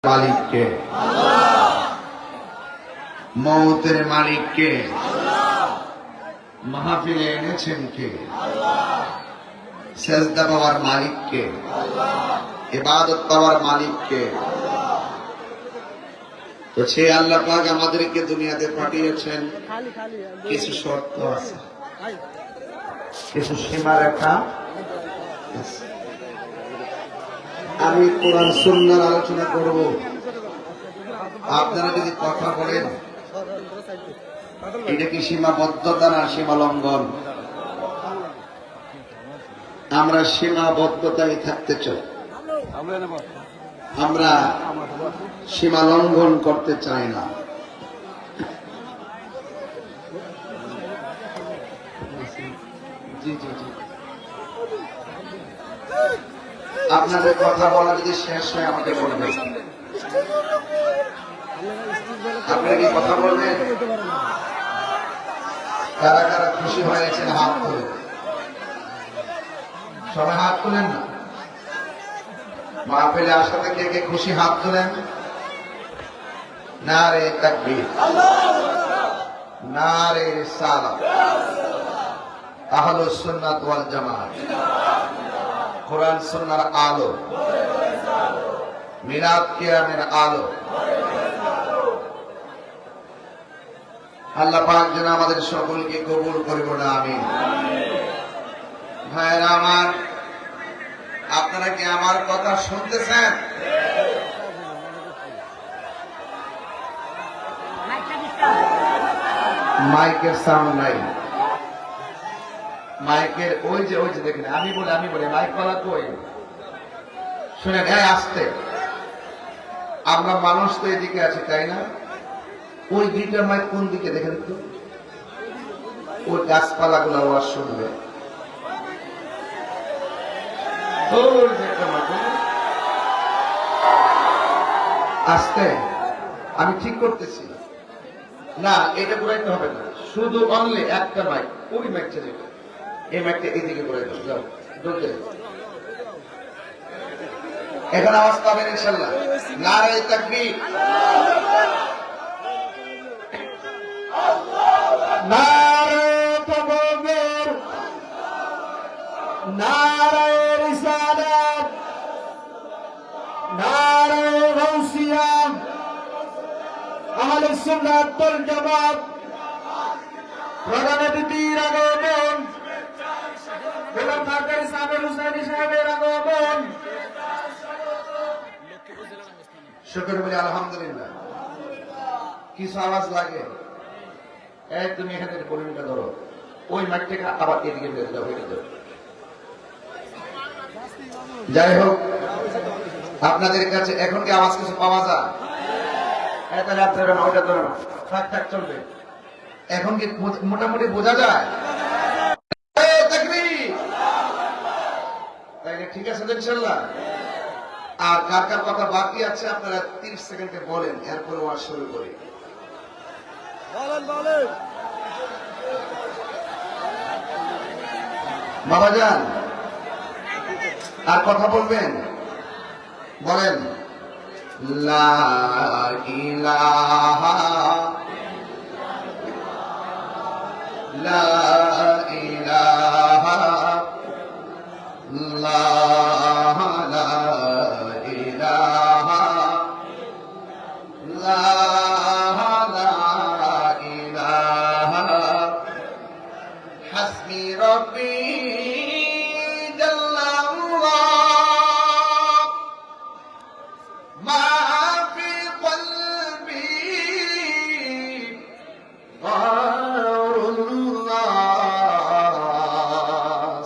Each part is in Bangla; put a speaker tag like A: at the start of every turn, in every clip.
A: মালিক কে? মৌতের মালিক কে? মাহফিলে এনেছেন কে? সেজদা পাওয়ার মালিক কে? ইবাদত পাওয়ার মালিক কে? তো সে আল্লাহ পাক আমাদেরকে দুনিয়াতে পাঠিয়েছেন, কিছু শর্ত আছে, কিছু সীমারেখা আছে। আমি কোরআন সুন্নাহর আলোচনা করব, আপনারা যদি কথা বলেন এটা কি সীমাবদ্ধতা না সীমা লঙ্ঘন? আমরা সীমাবদ্ধতায় থাকতে চাই, আমরা সীমা লঙ্ঘন করতে চাই না। জি জি জি, আপনাদের কথা বলা যদি শেষ হয় আমাকে বলবেন। আপনারা কি কথা বলবেন? কারা কারা খুশি হয়েছেন হাত তুলে? সবাই হাত তুলেন না। মাহফিলে আসাতে কে কে খুশি হাত তুলেন? নারে তাকবীর, নারে রিসালাত, আহলুস সুন্নাত ওয়াল জামাত, কোরআন সুন্নাহর আলো, মিলাদ কিয়ামের আলো। আল্লাহ পাক যেন আমাদের সকলকে কবুল করিব না, আমিন। ভাইরা আমার, আপনারা কি আমার কথা শুনতেছেন? মাইকের সাউন্ড নাই, মাইকের ওই যে দেখেন, আমি বলি মাইক বলা কই? শুনেন, হ্যাঁ আসতে, আমরা মানুষ তো এদিকে আছি তাই না? ওই দুইটা মাইক কোন দিকে দেখেন তো? ওই গাছপালা গুলা আওয়াজ শুনবে। আসতে, আমি ঠিক করতেছি না, এটা ঘুরাইতে হবে না, শুধু অনলি একটা মাইক, ওই মাইকটা যেটা, এই মাইকটা এইদিকে ঘুরাই দাও, যাও ঢুকে। এখন আওয়াজ পাবেন ইনশাল্লাহ। নারে তাকবীর, নারে তাকবীর, নারে রিসালাত, নারে গাউসিয়া, আহলুস সুন্নাত ওয়াল জামাত। প্রধান অতিথির আগমন, বেগম সরকারি সাহেবের হুসাইনি সাহেবের আগমন। শুকর বলি আলহামদুলিল্লাহ। কিছু আওয়াজ লাগে, তুমি এখানে পরিমাণটা ধরো, ওই মাঠ থেকে আবার এদিকে বেঁধে যাও, এটা ধরো। যাই হোক, আপনাদের কাছে এখন কি আওয়াজ কিছু পাওয়া যায়? তাহলে আর ধরে না, ওইটা ধরে না, থাক থাক চলবে। এখন কি মোটামুটি বোঝা যায়? তাইলে ঠিক আছে ইনশাল্লাহ। আর কার কার কথা বাকি আছে আপনারা 30 সেকেন্ডে বলেন, এরপরে ওয়াজ শুরু করি। বাবাজান, আর কথা বলবেন? বলেন লা ইলাহা, লা ইলাহা, লা ইলাহা, লা ইলাহা, হাসবি রব্বি জাল্লাল্লাহ, মা ফি কলবি গায়রুল্লাহ।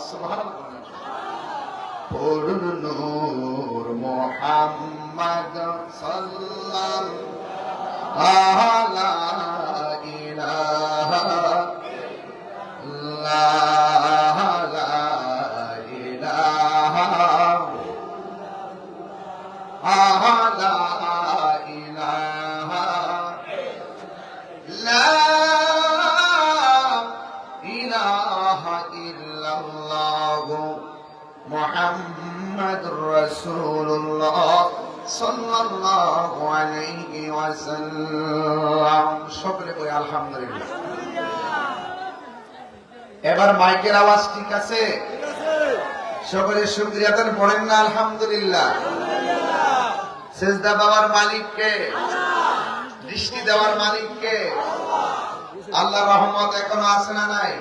A: সুবহানাল্লাহ। পূর্ণ নূর মুহাম্মদ সাল্লাল্লাহু আলাইহি ইলাহা, লা ইলাহা, লা ইলাহা, লা ইলাহা ইল্লাল্লাহ মুহাম্মাদুর রাসূলুল্লাহ সাল্লাল্লাহু সাল্লাল্লাহু আলাইহি ওয়াসাল্লাম। সকলে কই আলহামদুলিল্লাহ। এবার মাইকের আওয়াজ ঠিক আছে? সকলে শুকরিয়া দেন, পড়েন না আলহামদুলিল্লাহ। সেজদা দেওয়ার মালিক কে? দৃষ্টি দেওয়ার মালিক কে? আল্লাহর রহমত এখনো আছে না নাই?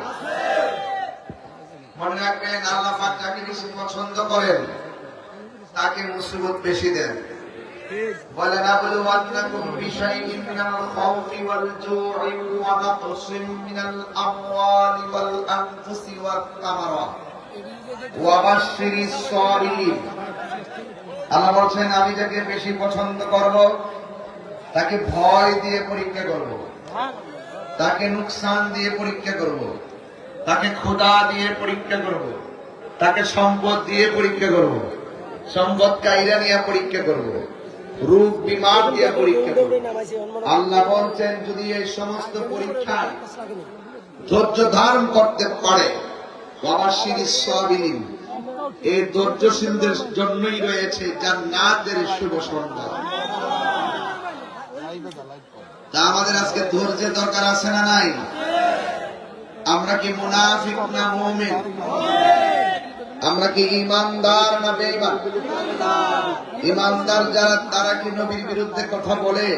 A: মনে রাখবেন, আল্লাহ পাক যাকে বেশি পছন্দ করেন তাকে মুসিবত বেশি দেন। বলে না বলে ওয়ান্নাকুম বিশাইইন মিনাল খাউফি ওয়াল জু'i ওয়া নাকসিম মিনাল আমওয়ালি ওয়াল আনফুসি ওয়াত তামারাত ওয়া বাশশিরিস সাবিরিন। আল্লাহ বলেন, আমি যাকে বেশি পছন্দ করব তাকে ভয় দিয়ে পরীক্ষা করব, তাকে নুকসান দিয়ে পরীক্ষা করব, তাকে ক্ষুধা দিয়ে পরীক্ষা করব, তাকে সম্পদ দিয়ে পরীক্ষা করব, সম্পদ কাইরা নিয়ে পরীক্ষা করব, রোগ বিমার দিয়ে পরীক্ষা করব। আল্লাহ বলছেন, যদি এই সমস্ত পরীক্ষা ধৈর্য ধারণ করতে পারে, ওয়াবাশশিরিস সাবিরিন, এই ধৈর্যশীলদের জন্যই রয়েছে জান্নাতের শুভ সংবাদ। তা আমাদের আজকে ধৈর্যের দরকার আছে না নাই? আমরা কি মুনাফিক না মুমিন? আমরা কি ইমানদার না বেঈমান? ইমানদার যারা তারা কি নবীর বিরুদ্ধে কথা বলে?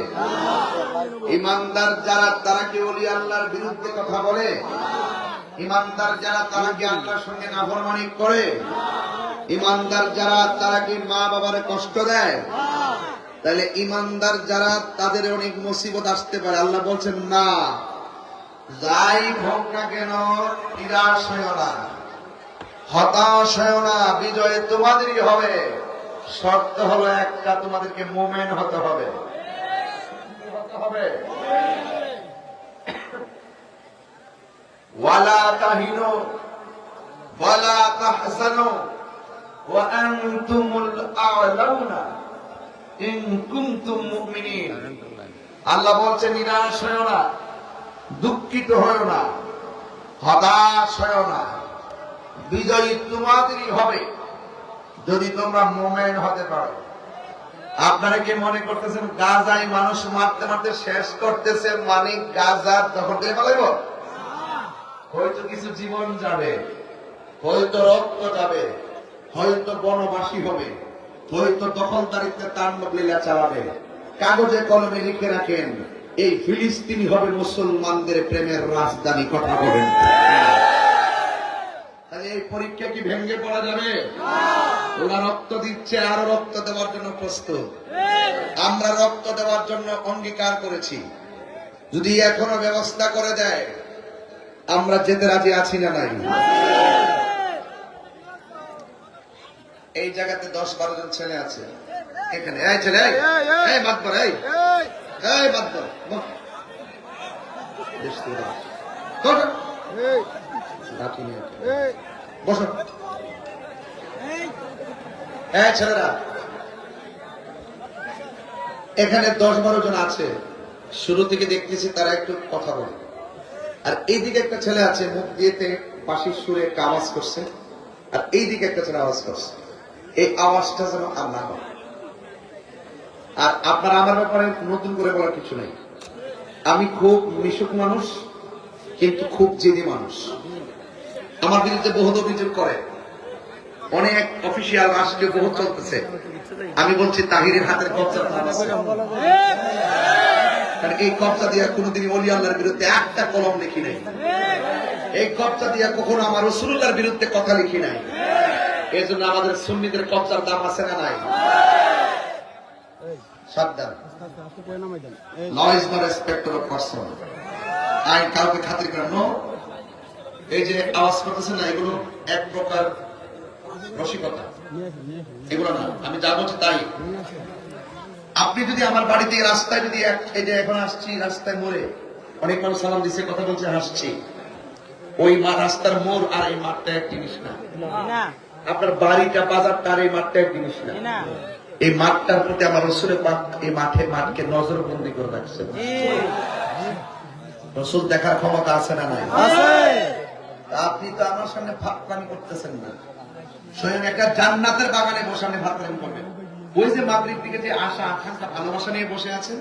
A: ইমানদার যারা তারা কি ওলি আল্লাহর বিরুদ্ধে কথা বলে? ইমানদার যারা তারা কি আল্লাহর সঙ্গে নাফরমানি করে? ইমানদার যারা তারা কি মা বাবার কষ্ট দেয়? তাহলে ইমানদার যারা তাদের অনেক মুসিবত আসতে পারে। আল্লাহ বলছেন, না, যাই হোক না কেন নিরাশ হয়ো না, হতাশ হয়ো না, বিজয় তোমাদেরই হবে। শর্ত হলো একটা, তোমাদেরকে মুমিন হতে হবে। ওয়ালা তাহিনু ওয়ালা তাহজানু ওয়া আনতুমুল আ'লাউনা ইন কুনতুম মুমিনিন। আল্লাহ বলছেন, নিরাশ হয়ো না, দুঃখিত হয়ো না, হতাশ হয়ো না, বিজয়ী তোমাদেরই হবে যদি তোমরা মুমিন হতে পারো। আপনারা কি মনে করতেছেন গাজায় মানুষ মারতে মারতে শেষ করতেছে মানে গাজা দখল করে পালাইব? হয়তো কিছু জীবন যাবে, হয়তো রক্ত যাবে, হয়তো বনবাসী হবে, হয়তো দখলদারিত্বে তাণ্ডব লীলা চালাবে। কাগজে কলমে লিখে রাখেন, এই ফিলিস্তিনি হবে মুসলমানদের প্রেমের রাজধানী। কথা বলেন, তাহলে এই পরীক্ষা কি ভেঙে পড়া যাবে? ওরা রক্ত দিচ্ছে, আরো রক্ত দেওয়ার জন্য প্রস্তুত। আমরা রক্ত দেওয়ার জন্য অঙ্গীকার করেছি। যদি এখনো ব্যবস্থা করে দেয়, আমরা যেতে রাজি আছি না নাই? এই জায়গাতে 10-12 জন ছেলে আছে এখানে। এই ছেলে, এই বাদ কর, এই বাদ কর, বসো। এই ছেলেরা এখানে 10-12 জন আছে। শুরু থেকে দেখতেছি তারা একটু কথা বলে। আর এইদিকে একটা ছেলে আছে, মুখ দিয়েতে বাঁশির সুরে একটা আওয়াজ করছে, আর এইদিকে একটা ছেলে আওয়াজ করছে। এই আওয়াজটা যেন আর না হয়। আর আপনারা আমার ব্যাপারে নতুন করে বলার কিছু নেই। আমি খুব মিশুক মানুষ, কিন্তু খুব জেদি মানুষ। আমার বিরুদ্ধে বহুত অভিযোগ করে, অনেক অফিসিয়াল রাষ্ট্রীয় বহুত চলতেছে। আমি বলছি তাহিরের হাতের কবজা, এই কবজা দিয়া কোনোদিনই ওলি আল্লাহর বিরুদ্ধে একটা কলম লিখি নাই। এই কবজা দিয়া কখনো আমার রাসূলুল্লাহর বিরুদ্ধে কথা লিখি নাই। এই জন্য আমাদের সুন্নিদের কবজার দাম আছে না নাই? সাবধান, law is not respect of person. আইন কাউকে খাতির করে না। এই যে আওয়াজ করতেছে না, এগুলো এক প্রকার রসিকতা, এগুলো না। আমি যা বলছি তাই। আপনি যদি আমার বাড়িতে রাস্তায় যদি এই যে এখন আসছি, রাস্তায় মোড়ে অনেক মানুষ সালাম দিচ্ছে, কথা বলছে, হাসছি, ওই রাস্তার মোড় আর এই মাঠটা এক জিনিস না। আপনার বাড়িটা, বাজারটা আর এই মাঠটা এক জিনিস না। এই মাঠটার প্রতি আমার রাসূলের পাক এই মাঠকে নজরবন্দি করে রাখছেন। রাসূল দেখার ক্ষমতা আছে না নাই? আপনি তো আমার সামনে ফাঁকলামি করতেছেন না। স্বয়ং একটা জান্নাতের বাগানে বসে আপনি ফাঁকলামি করবেন। ওই যে মাগরিব দিকে যে আশা আকাঙ্ক্ষা ভালোবাসা নিয়ে বসে আছেন,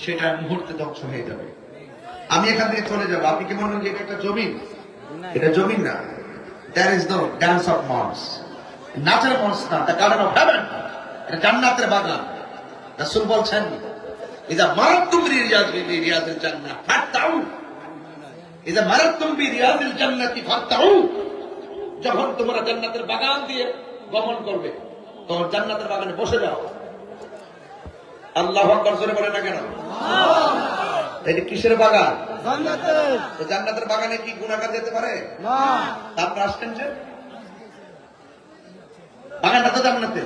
A: সেটা মুহূর্তে ধ্বংস হয়ে যাবে। আমি এখান থেকে চলে যাবো, আপনি কি মনে করেন যে এটা একটা জমিন? এটা জমিন না। There is no dance of mons, natural mons না, the garden of heaven, এটা জান্নাতের বাগান। রাসূল বলছেন, ইযা মারাতুম রিয়াজিল জান্নাহ ফাতাউ, ইযা মারাতুম বিরিয়াজিল জান্নাতি ফাতাউ, যখন তোমরা জান্নাতের বাগান দিয়ে গমন করবে, তখন জান্নাতের বাগানে বসে যাও। আল্লাহু আকবার জোরে বলেন না কেন? এটা কিসের বাগান? জান্নাতের। তো জান্নাতের বাগানে কি গুনাহগার যেতে পারে? না। আপনি আসছেন যে বাগানটা তো জান্নাতে,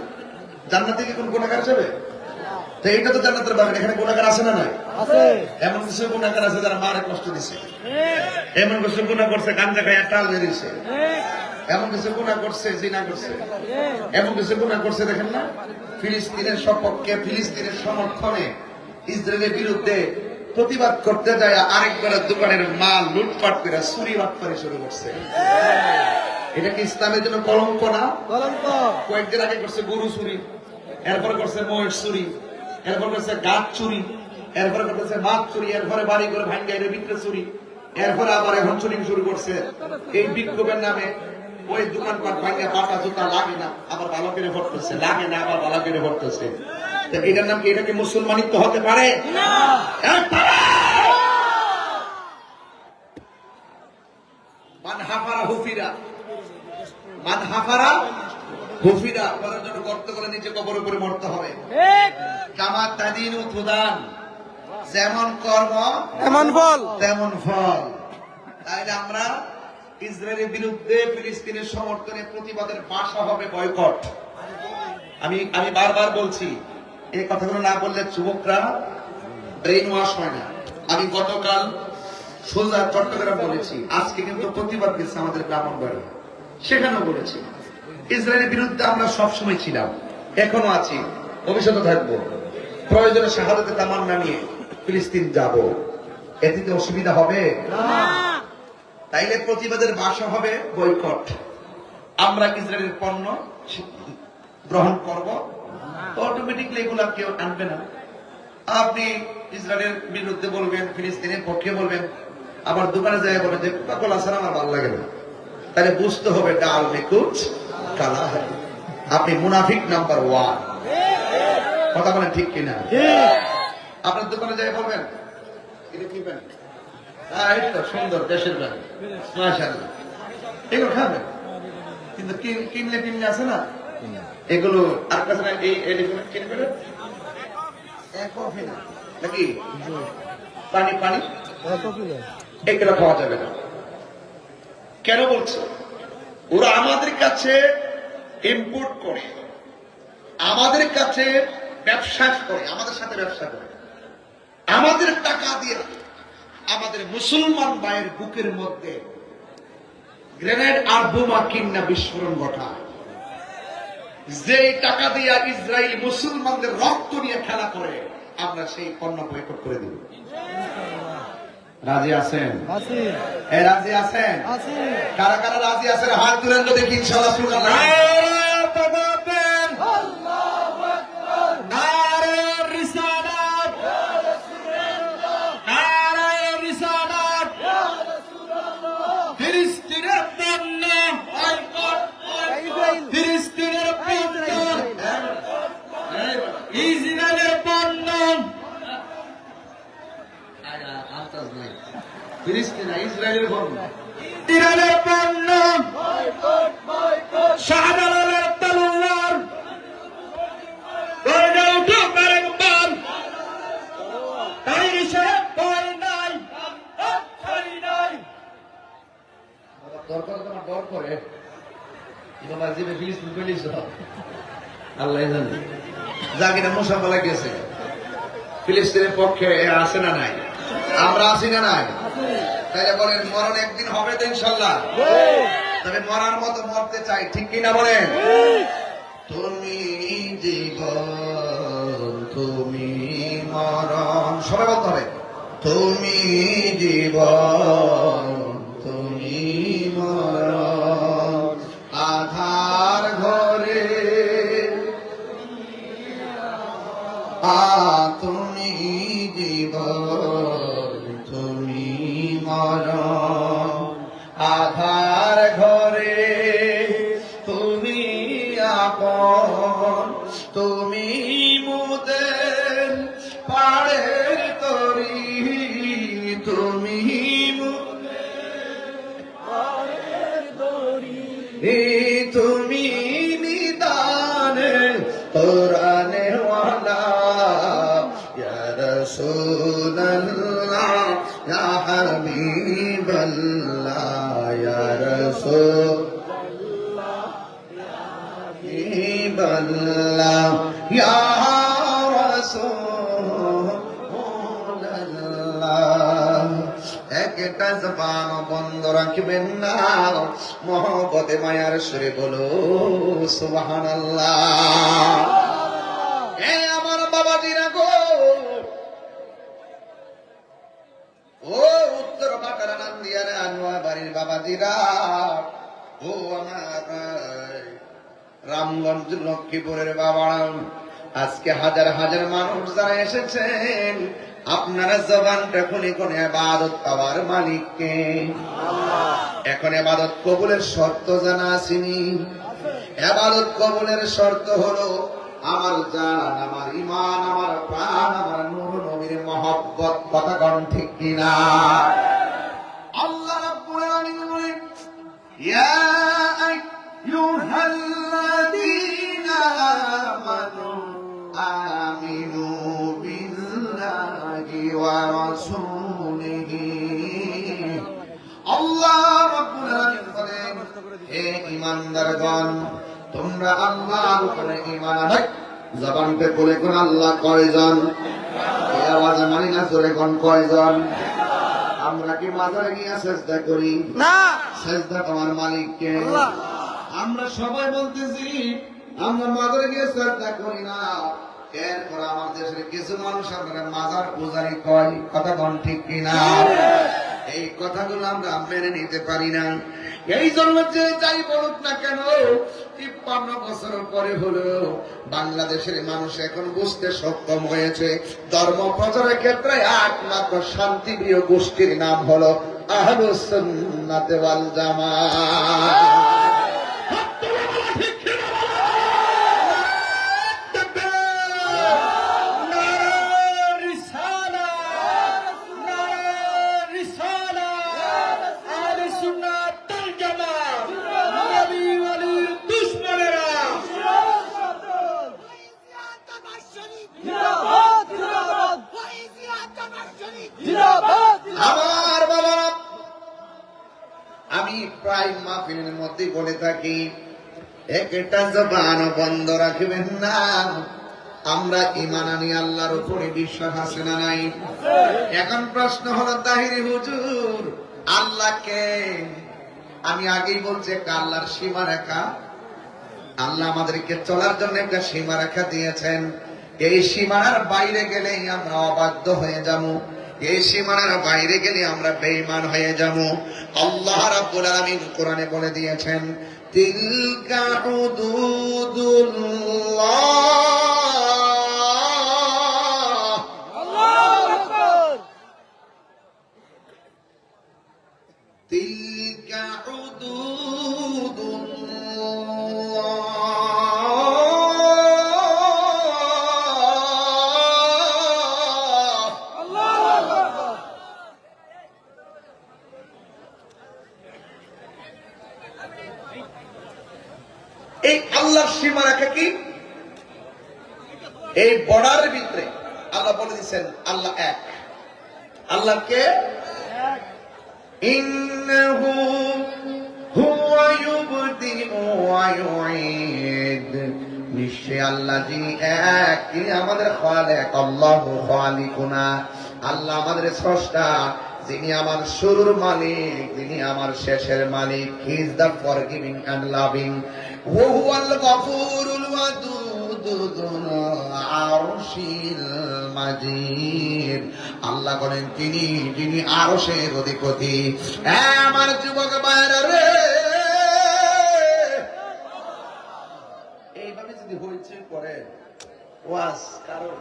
A: জান্নাতে কি কোন গুনাহগার যাবে? তো এটা তো জান্নাতের বাগান, এখানে গুনাহগার আছে না নাই? আছে। এমন কিছু গুনাহগার আছে যারা মারে কষ্ট দিছে, এমন কিছু গুনাহ করছে গাঞ্জা খায়া টাল বেরিয়েছে, এমন কিছু গুনাহ করছে জিনা করছে, এমন কিছু গুনাহ করছে দেখেন না, ফিলিস্তিনের সপক্ষে ফিলিস্তিনের সমর্থনে ইসরায়েলের বিরুদ্ধে প্রতিবাদ করতে যায় আরেকবার দোকানের মাল লুটপাট করে চুরি বাটপারি শুরু করছে। এটা কি ইসলামের জন্য কলঙ্ক না? কলঙ্ক। কয়েকদিন আগে করছে গরু চুরি, এরপর করছে মহিষ চুরি, এরপর করছে গাছ চুরি, এরপর করতেছে মাছ চুরি, এরপরে বাড়ি করে ভাঙ্গাইরে বিক্রে চুরি, এরপরে আবার এখন চুরি শুরু করছে এই বিক্ষোভের নামে। ওই দোকানপাট ভাঙ্গা পাটা জুতা লাগে না, আবার ভালো করে ভরতেছে, লাগে না আবার ভালো করে ভরতেছে। এটার নাম কি? এটা কি মুসলমানিত্ব হতে পারে? মান হাফারা হুফিরা, মান হাফারা হুফিরা, করার জন্য গর্ত করে নিচে কবর উপরে মরতে হবে। কামা তাদিন ও তুদান, যেমন কর্ম তেমন ফল, তেমন ফল। তাইলে আমরা ইসরায়েলের বিরুদ্ধে ফিলিস্তিনের সমর্থনে প্রতিবাদের ভাষা হবে বয়কট। আমি বারবার বলছি, এই কথাগুলো না বললে যুবকরা ব্রেন ওয়াশ হয় না। আমি গতকাল সোজা চট্টগ্রাম বলেছি, আজকে কিন্তু প্রতিবাদ দিচ্ছে আমাদের ব্রাহ্মণবাড়ি, সেখানেও বলেছি ইসরায়েলের বিরুদ্ধে আমরা সবসময় ছিলাম, এখনো আছি, ভবিষ্যতে থাকবো। প্রয়োজনে শাহাদাতের তামান্না নিয়ে ফিলিস্তিন যাব, এতে কি অসুবিধা হবে? তাইলে প্রতিবাদের ভাষা হবে বয়কট। আমরা ইসরায়েলের পণ্য গ্রহণ করব, অটোমেটিকলি এগুলা কেউ আনবে না। আপনি ইসরায়েলের বিরুদ্ধে বলবেন, ফিলিস্তিনের পক্ষে বলবেন, আবার দোকানে যায় বলেন যে কোকা-কোলা ছাড়া আমার ভালো লাগে না, তাহলে বুঝতে হবে ডাল মে কুছ কালা है। আপনি মুনাফিক নাম্বার 1। কথা বলেন ঠিক কিনা? আপনার দোকানে যায় বলবেন এটা কি পানি? এটা সুন্দর দেশের পানি, মাশাআল্লাহ, এগুলো খাবেন। কিন্তু কিনলে আছে না এগুলো, আর কাছে না এই এলিমেন্ট কিনবে কফি না নাকি পানি পানি এগুলো খাওয়া যাবে না। কেন বলছে? ওরা আমাদের কাছে ইম্পোর্ট করে, আমাদের কাছে ব্যবসা করে, আমাদের সাথে ব্যবসা করে, আমাদের টাকা দিয়ে আমাদের মুসলমান ভাইয়ের বুকের মধ্যে গ্রেনেড আর বোমা কিনা বিস্ফোরণ ঘটায়। যে টাকা দিয়ে ইসরায়েল মুসলমানদের রক্ত নিয়ে খেলা করে, আমরা সেই পণ্য বয়কট করে দিব। রাজি আছেন? রাজি আছেন? কারা কারা রাজি আছেন হাত তুলেন তো দেখি, ইনশাআল্লাহ। ইসরায়েলের পণ্য, ইরানের পণ্য, শাহজালালের তলোয়ার, ডর করে আল্লাহ জানে যা কিনা মোসাফা গেছে। ফিলিস্তিনের পক্ষে আছে না নাই? আমরা আছি না নাই? তাইলে বলেন মরণ একদিন হবে তো ইনশাল্লাহ। তবে মরার মতো মরতে চাই, ঠিক কিনা বলেন? তুমি জীবন, তুমি মরণ, সবাই বলতে হবে তুমি জীবন, তুমি মরণ, আধার ঘরে জীবন, তুমি মরণ, আধার ঘরে তুমি আপন, তুমি মুদের পাড়ের তরি, তুমি তুমি নিদানে কোরআনে ওয়ালা, ইয়া রাসূলুল্লাহ ইয়া হাবিবাল্লাহ, ইয়া রাসূলুল্লাহ ইয়া হাবিবাল্লাহ, ইয়া রাসূলুল্লাহ। একটা জবান বন্ধ রাখবেন না, মহব্বতে মায়ার সুরে বলো সুবহানাল্লাহ। এ আমার বাবাজিরা গো, ও উত্তর বাটারা নান্দিয়ারে আনোয়া বাড়ির বাবাজিরা, ও আমার রামগঞ্জ লক্ষ্মীপুরের বাবারা, আজকে হাজার হাজার মানুষ যারা এসেছেন, আপনারা জবানটা খুলে কোন ইবাদত পাওয়ার মালিককে। এখন ইবাদত কবুলের শর্ত জানা আসেনি। ইবাদত কবুলের শর্ত হলো আমার জান, আমার ঈমান, আমার প্রাণ, আমার নূর নবীর মহব্বত। কথা কোন ঠিক কিনা? আল্লাহ রাব্বুল আলামিন বলেন, ইয়া আইয়ুহাল্লাযীনা আমানু আমিনু বিল্লাহি ওয়া রাসূলিহি। আল্লাহ রাব্বুল আলামিন বলেন, হে ঈমানদারগণ, তোমরা আল্লাহর উপরে ঈমান আনো। জবানতে বলে কোন আল্লাহ কয়জন? এই আওয়াজে মানি না, জোরে কোন কয়জন? আমরা কি মাজারে গিয়ে সেজদা করি? না, সেজদা তোমার মালিককে। আমরা সবাই বলতেছি আমরা মাজারে গিয়ে সেজদা করি না, এরপর আমার দেশের কিছু মানুষ আপনারা মাজার পূজারি কয়। কথা কোন ঠিক কিনা? এই কথাগুলো আমরা মেনে নিতে পারি না। এই জন্য যে যাই বলুক না কেন, ৫৩ বছর পরে হলো বাংলাদেশের মানুষ এখন বুঝতে সক্ষম হয়েছে, ধর্ম প্রচারের ক্ষেত্রে একমাত্র শান্তিপ্রিয় গোষ্ঠীর নাম হলো আহলুস সুন্নাত ওয়াল জামাত। আমার বাবা, আমি প্রায় মাহফিলের মধ্যে বলে থাকি, একটা জবান বন্ধ রাখবেন না। আমরা ঈমান আনি, আল্লাহর উপরে বিশ্বাস আছে না নাই? এখন প্রশ্ন হলো, তাহিরি হুজুর, আল্লাহকে আমি আগেই বলছি একটা আল্লাহর সীমারেখা, আল্লাহ আমাদেরকে চলার জন্য একটা সীমারেখা দিয়েছেন। এই সীমানার বাইরে গেলেই আমরা অবাধ্য হয়ে যাবো, এই সীমানার বাইরে গেলে আমরা বেঈমান হয়ে যাব। আল্লাহ রাব্বুল আলামিন কোরআনে বলে দিয়েছেন, তিলকা হুদুদুল্লাহ, আল্লাহু আকবার, তিলকা হুদুদুল্লাহ। এই আল্লাহর সীমারেখা কি? এই বর্ডারের ভিতরে আল্লাহ বলে দিচ্ছেন আল্লাহ এক। আল্লাহকে ইন্নাহু হুয়া ইউবদিউ ওয়া ইউঈদ, নিশ্চয় আল্লাহ যিনি এক, তিনি আমাদের খালিক। আল্লাহু খালিকুনা, আল্লাহ আমাদের স্রষ্টা, যিনি আমার শুরুর মালিক, যিনি আমার শেষের মালিক। He is the forgiving and loving, ওয়া হুয়াল গফুরুল ওয়াদুদ যুল আরশিল মাজিদ। আল্লাহ বলেন তিনি যিনি আরশের অধিপতি। আমার যুবক ভাইরা রে, এইভাবে যদি হইচই করে ওয়াজ কারণ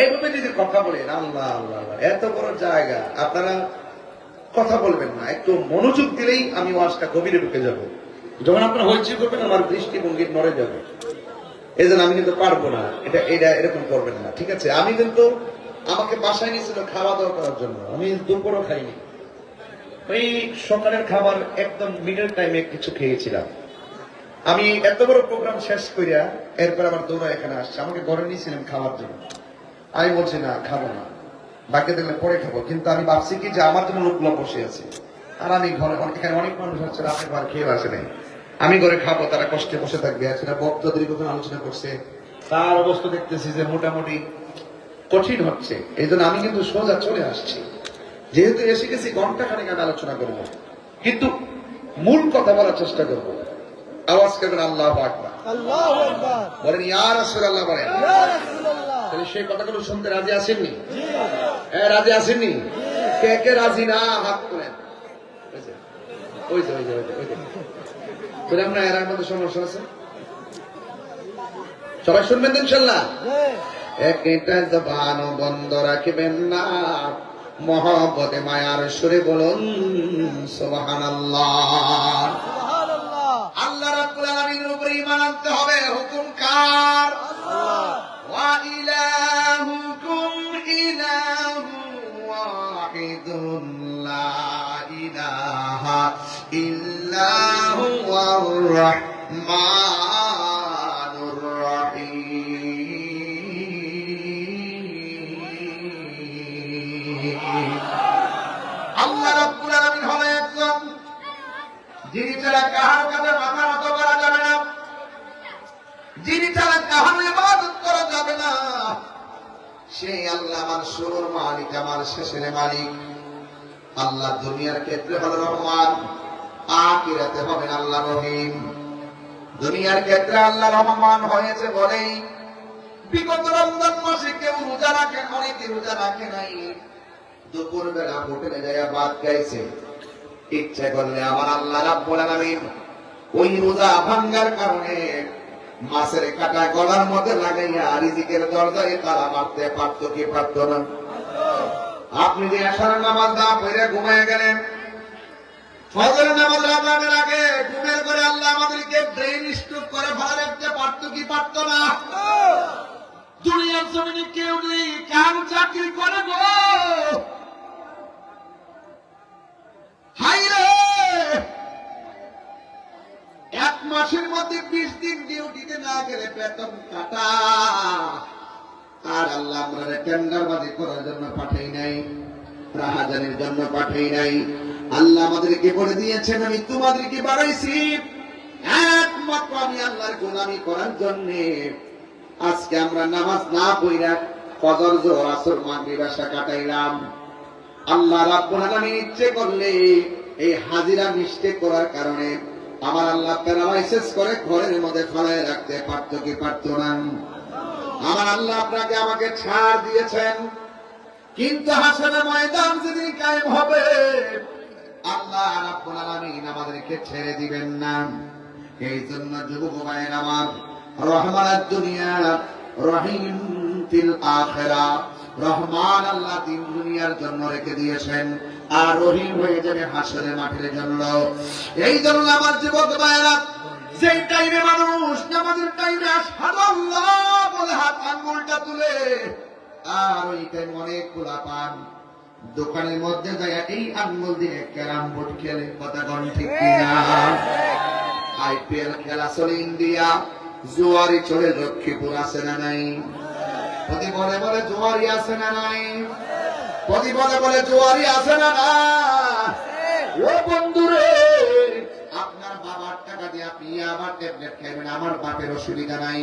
A: এইভাবে যদি কথা বলেন, আল্লাহ আল্লাহ আল্লাহ, এত বড় জায়গা, আপনারা কথা বলবেন না, একটু মনোযোগ দিলেই আমি ওয়াজটা গভীরে ঢুকে যাব। যখন আপনারা হইচই করবেন আমার দৃষ্টিভঙ্গি নড়ে যাবে। এই জন্য আমি কিন্তু পারবো না, এটা এরকম করবেন না, ঠিক আছে? আমি কিন্তু আমাকে বাসায় নিয়েছিল খাওয়া দাওয়া করার জন্য, আমি দুপুরও খাইনি, ওই সকালের খাবার একদম মিডল টাইমে কিছু খেয়েছিলাম। আমি এত বড় প্রোগ্রাম শেষ করিয়া এরপর আবার দৌড়া এখানে আসছে, আমাকে ঘরে নিয়েছিলাম খাওয়ার জন্য। আমি বলছি না, খাবো না, বাকি দেখলে পরে খাবো। কিন্তু আমি ভাবছি কি যে আমার জন্য লোকগুলো বসে আছে, আর আমি ঘরে, এখানে অনেক মানুষ হচ্ছে রাতের ঘর খেয়ে আসে নাই, আমি ঘরে খাবো, তারা কষ্টে বসে থাকবে। সেটা বক্তা দীর্ঘক্ষণ আলোচনা করছে, তার অবস্থা দেখতেছি যে মোটামুটি কঠিন হচ্ছে। এই জন্য আমি কিন্তু সোজা চলে আসছি, যেহেতু এসে গেছি ঘন্টা খানিক আমি আলোচনা করবো, কিন্তু মূল কথা বলার চেষ্টা করবো। আওয়াজ করবেন আল্লাহু আকবার,
B: আল্লাহু আকবার,
A: বলেন ইয়া রাসূলুল্লাহ, বলেন
B: ইয়া রাসূলুল্লাহ।
A: তাহলে সেই কথাগুলো শুনতে রাজি আছেননি? হ্যাঁ, রাজি আছেননি? কে কে রাজি না হাত তোলেন। ওই যে বললাম না, এর মধ্যে সমস্যা আছে, সবাই শুনবেন তো ইনশাআল্লাহ। একটা জবান বন্ধ রাখবেন না, মহব্বতে মায়ার সুরে বলুন সুবহানাল্লাহ। আল্লাহ রাব্বুল আলামিনের উপরে ঈমান আনতে হবে। হুকুম কার? আল্লাহ। ওয়া ইলাহুকুম ইলাহুন ওয়াহিদুন লা ইলাহা ইল্লা হুয়ার রাহমানুর রহিম। আল্লাহ রাব্বুল আলামিন হলো একজন, যিনি ছাড়া কাহার কাছে মাথা নত করা যাবে না, যিনি ছাড়া কাহার ইবাদত করা যাবে না। সেই আল্লাহ আমার শুরুর মালিক, আমার শেষের মালিক। আল্লাহ দুনিয়ার ক্ষেত্রে হল রহমান, আখিরাতে হবেন আল্লাহ রহিম। দুনিয়ার ক্ষেত্রে আল্লাহ রহমান হয়েছে বলেই বিগত রমজান মাসে কেউ রোজা রাখে, অনেকে রোজা রাখে নাই, দুপুর বেলা হোটেলে যাইয়া ভাত খাইছে। ইচ্ছা করলে আমার আল্লাহ রাব্বুল আলামিন ওই রোজা ভাঙ্গার কারণে মাছের কাটা গলার মধ্যে লাগাইয়া রিজিকের দরজায় তালা মারতে পারতো কি পারতো না? আপনি যে আশার নামাজ না পড়ে ঘুমিয়ে গেলেন, ফজরের নামাজ আজানের আগে ঘুমের করে আল্লাহ আমাদেরকে ব্রেইন স্ট্রোক করে ফেলা রাখতে পারতো কি পারতো না? দুনিয়ার জমিনে কেউ নেই, কাম চাকরি করে গো, এক মাসের মধ্যে 20 দিন ডিউটিতে না গেলে বেতন কাটা। আর আল্লাহ আমরা টেন্ডারবাজি করার জন্য পাঠাই নাই, রাহাজানির জন্য পাঠাই নাই। আল্লাহ আমাদেরকে বলে দিয়েছেন আমি তোমাদেরকে বাড়াইছি একমাত্র আমি আল্লাহর গোলামি করার জন্য। আজকে আমরা নামাজ না পড়া ফজর, যোহর, আসর, মাগরিব, এশা কাটাইলাম। আল্লাহ রাব্বুল আলামিন ইচ্ছে করলে এই হাজিরা মিস্টেক করার কারণে আমার আল্লাহ প্যারালাইসিস করে ঘরের মধ্যে ফেলায় রাখতে পারতো কি পারতো না? আমার আল্লাহ আপনাকে আমাকে ছাড় দিয়েছেন, কিন্তু হাসরের ময়দান যেদিন কায়েম হবে আল্লাহ রাব্বুল আলামিন আমাদেরকে ছেড়ে দিবেন না। এই জন্য যুবক ভাইয়ের আমার, রহমানুদ দুনিয়া রহিম ফিল আখিরাহ, রহমান আল্লাহ তিন দুনিয়ার জন্য রেখে দিয়েছেন, আর রহিম হয়ে যাবে হাসরের মাঠের জন্য। এই জন্য আমার যুবক ভাইয়েরা, যেই টাইমে মানুষ নামাজের টাইমে আশহাদু আল্লাহ বলে হাত আঙ্গুলটা তুলে, আর ওই টাইম অনেক খোলা পান দোকানের মধ্যে যায় এই আঙ্গুল দিয়ে ক্যারাম বোর্ড খেলে, কথা কোন ঠিক কিনা? আইপিএল খেলা চলে ইন্ডিয়া, জুয়ারি চলে লক্ষ্মীপুর, আছে না নাই? প্রতি বলে বলে জুয়ারি আছে না নাই? প্রতি বলে বলে জুয়ারি আছে না না? ও বন্ধুরে, আপনার বাবার টাকা দিয়ে আপনি আবার ট্যাবলেট খাবেন, আমার বাপের অসুবিধা নাই।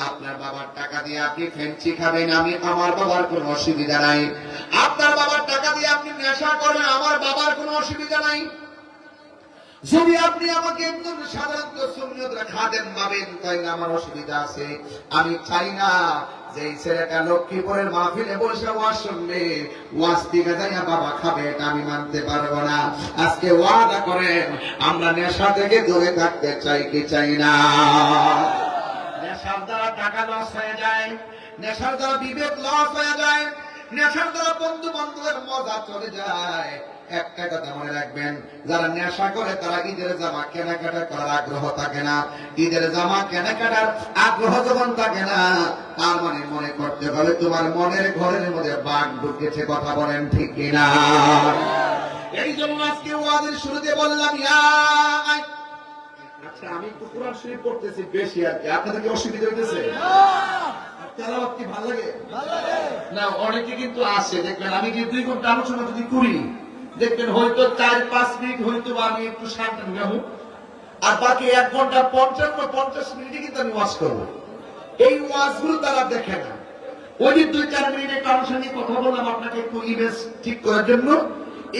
A: আপনার বাবার টাকা দিয়ে আপনি ফেন্সি খাবেন, আমি আমার বাবার কোনো অসুবিধা নাই। আপনার বাবার টাকা দিয়ে আপনি নেশা করবেন, আমার বাবার কোনো অসুবিধা নাই। যদি আপনি আমাকে একজন সাধারণত সুন্নত খাদেম ভাবেন, তাইলে আমার অসুবিধা আছে। আমি চাই না যে এই ছেলেটা লক্ষ্মীপুরের মাহফিলে বসে ওয়াজ শুনবে, ওয়াজ থেকে যাইয়া বাবা খাবে, এটা আমি মানতে পারবো না। আজকে ওয়াদা করেন আমরা নেশা থেকে দূরে থাকতে চাই কি চাই না? নেশার দ্বারা টাকা লস হয়ে যায়, নেশার দ্বারা বিবেক লস হয়ে যায়, নেশার দ্বারা বন্ধু বান্ধবের মজা চলে যায়। একটা কথা মনে রাখবেন, যারা নেশা করে তারা ঈদের জামা কেনাকাটা করার আগ্রহ থাকে না। ঈদের জামা কেনাকাটার আগ্রহ যখন থাকে না, তার মানে মনে করতে হবে তোমার মনের ঘরের মধ্যে বাঘ ঢুকেছে। কথা বলেন ঠিক কিনা? এই জন্য আজকে ওয়াজের শুরুতে বললাম আচ্ছা আমি একটু কোরআন শরীফ পড়তেছি বেশি আর কি, আপনাদের কি অসুবিধা হইতেছে? তেলাওয়াত কি ভালো লাগে? না, অনেকে কিন্তু আসে দেখবেন আমি যে 2 ঘন্টা আলোচনা যদি করি, দেখবেন হয়তো 4-5 মিনিট হয়তো আমি একটু শান্ত হবো, আর বাকি 1 ঘন্টা 50 মিনিটে কিন্তু আমি ওয়াজ করবো। এই ওয়াজগুলো তারা দেখে না। ওই যে 2-4 মিনিট একটু আনুষ্ঠানিক কথা বললাম আপনাকে একটু ইমেজ ঠিক করার জন্য,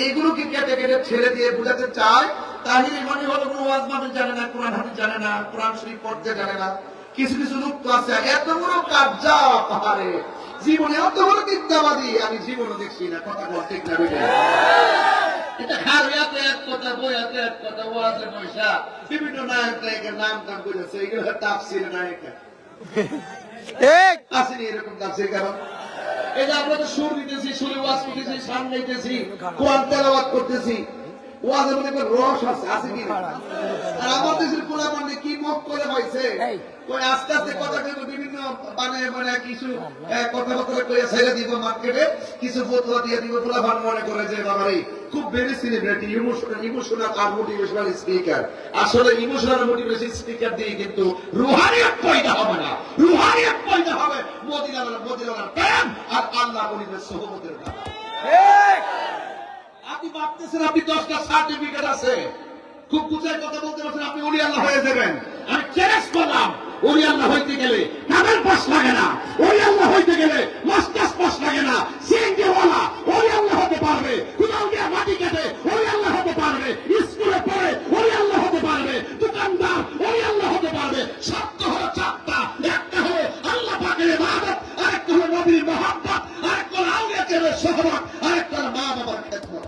A: এইগুলোকে কেটে কেটে ছেড়ে দিয়ে বোঝাতে চায় তাহলে মনে হলো ওয়াজ মাহফিল জানে না, কোরআন হাদিস জানে না, কোরআন শরীফ পড়তে জানে না। কিছু কিছু লোক তো আছে এত বড় কাজ্জা পাহাড়ে, জীবনে এত বড় বিদ্যাবাদী আমি জীবনে দেখছি না। কথা বল ঠিক না? এটা খারিয়াতে এক কথা, বইয়াতে এক কথা, ওয়াজে পয়সা বিভিন্ন নায়ক নায়কের নাম টাম করেছে, এগুলো তাফসির নায়ক আসেনি এরকম তাফসির। কারণ এই যে আমরা তো সুর দিতেছি, সুরে ওয়াজ করতেছি, শান গাইতেছি, কোরআন তেলাওয়াত করতেছি, ওয়াজের মধ্যে একটা রস আছে কি না? আর আমার দেশের পোলাপান্ডে কি মুখ করে হয়েছে, ওই আস্তে আস্তে কথা কিন্তু বিভিন্ন মানে কিছু কথাবার্তা করে ছেড়ে দিব মার্কেটে, কিছু ফতোয়া দিয়ে দিব, পোলাপান মনে করে যে বাবারে খুব বেশি সেলিব্রিটি, ইমোশনাল আর মোটিভেশনাল স্পিকার। আসলে ইমোশনাল মোটিভেশন স্পিকার দিয়ে কিন্তু রুহানিয়ত পয়দা হবে না। রুহানিয়ত পয়দা হবে মদিনার প্রেম আর আল্লাহ ওলিদের সোহবতের দ্বারা। আপনি ভাবতেছেন আপনি 10টা সার্টিফিকেট আছে, খুব গুছায় কথা বলতে পারছেন, আপনি ওলি আল্লাহ হয়ে যাবেন। আমি চ্যালেঞ্জ করলাম, ওলি আল্লাহ হইতে গেলে কামের পাস লাগে না, ওলি আল্লাহ হইতে গেলে মাস্টার্স পাস লাগে না, সিএনজি ওয়ালা ওলি আল্লাহ হতে পারবে, কোথাও গিয়ে মাটি কেটে ওলি আল্লাহ হতে পারবে, স্কুলে পড়ে ওলি আল্লাহ হতে পারবে, দোকানদার ওলি আল্লাহ হতে পারবে। শর্ত হলো 4টা, একটা হলো আল্লাহ পাকের ইবাদত, আরেকটা হলো নবীর মহব্বত, আরেকটা হলো আউলিয়া কেরামের সোহবত, আরেকটা হলো মা বাবার খেদমত।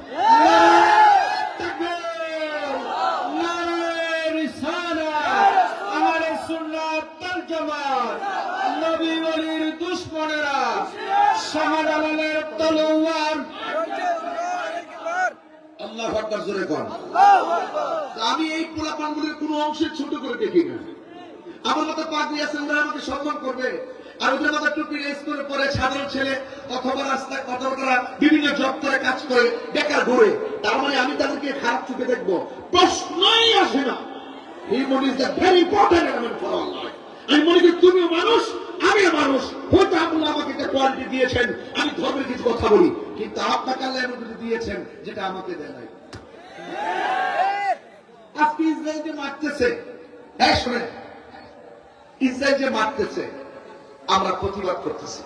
B: নবী ওলির দুশমনেরা শাহজালালের তলোয়ার।
A: আল্লাহু আকবার, জোরে কোন। আমি এই পোলাপানগুলির কোনো অংশে ছোট করে দেখি না। আমার মতো পাগড়ি আছে, ওরা আমাকে সম্মান করবে, আর ওদের মতো টুপি রেস করে পরে সাধারণ ছেলে অথবা রাস্তায় অথবা বিভিন্ন জব করে কাজ করে বেকার ঘুরে, তার মানে আমি তাদেরকে খারাপ চোখে দেখবো? প্রশ্নই আসে না। এই মনে is the very important element for Al life. আমি মনে করি তুমিও মানুষ, আমিও মানুষ, হয়তো আল্লাহ আমাকে একটা কোয়ালিটি দিয়েছেন, আমি ধর্মের কিছু কথা বলি, কিন্তু আপনাকে আল্লাহ এমন কিছু দিয়েছেন যেটা আমাকে দেয় নাই। আজকে ইসরায়েল যে মারতেছে, হ্যাঁ শোনেন, ইসরায়েল যে মারতেছে আমরা প্রতিবাদ করতেছি।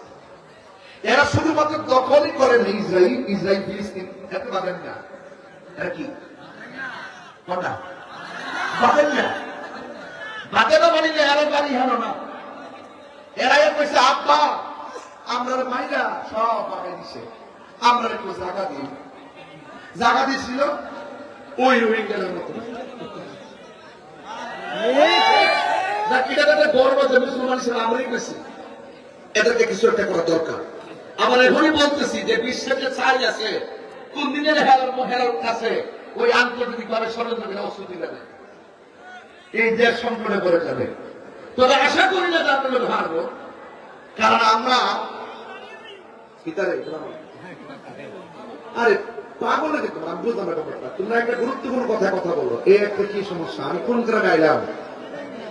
A: এরা শুধুমাত্র দখলই করেন ইসরায়েল ফিলিস্তিন, এত পাবেন না। এরা কি কোনটা পাবেন না? বাদে না বাড়িলে এরা বাড়ি হানো না। এরা কইছে আব্বা আমরা মাইরা সব বাগাই দিছে, আমরা একটু জায়গা দিই। জায়গা দিয়েছিল ওই রোহিঙ্গাদের মতো। এটা গর্ব যে মুসলমান হিসেবে আমরাই কইছি এদেরকে কিছু একটা করা দরকার। আমার এখনই বলতেছি যে বিশ্বের যে চাই আছে, কোন দিনের হেরার কাছে ওই আন্তর্জাতিক ভাবে ষড়যন্ত্র অস্ত্র দিবে না, এই দেশ সংকটে পড়ে যাবে। তবে আশা করি না যে আপনাদের হারবো, কারণ আমরা আরে পাগল নাকি তোমরা? আমি বুঝলাম না ব্যাপারটা। তোমরা একটা গুরুত্বপূর্ণ কথা বলো, এই একটা কি সমস্যা? আমি কোন জায়গায় গাইলাম,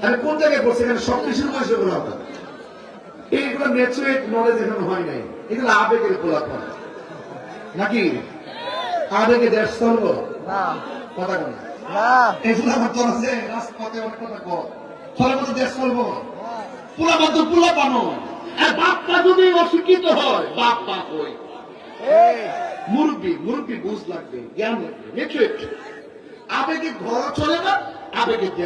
A: আমি কোন জায়গায় বলছি? এখানে সবকিছুর বয়সে বলো আমরা, এইগুলো ন্যাচুরেট নলেজ এখানে হয় নাই, এগুলো আবেগের গোলাপন নাকি? আবেগে দেশ চলবো কথা কেন? এগুলো আমার তোর আছে রাজপথে অনেক কথা কর, ফলে মতো দেশ চলবো? পুরা মাত্র পুরা পানো। আর বাপটা যদি অশিক্ষিত হয়, বাপ হই, মুরব্বী বুঝ লাগবে, জ্ঞান লাগবে। আবেগে ঘর চলে না, আবেগে দেশ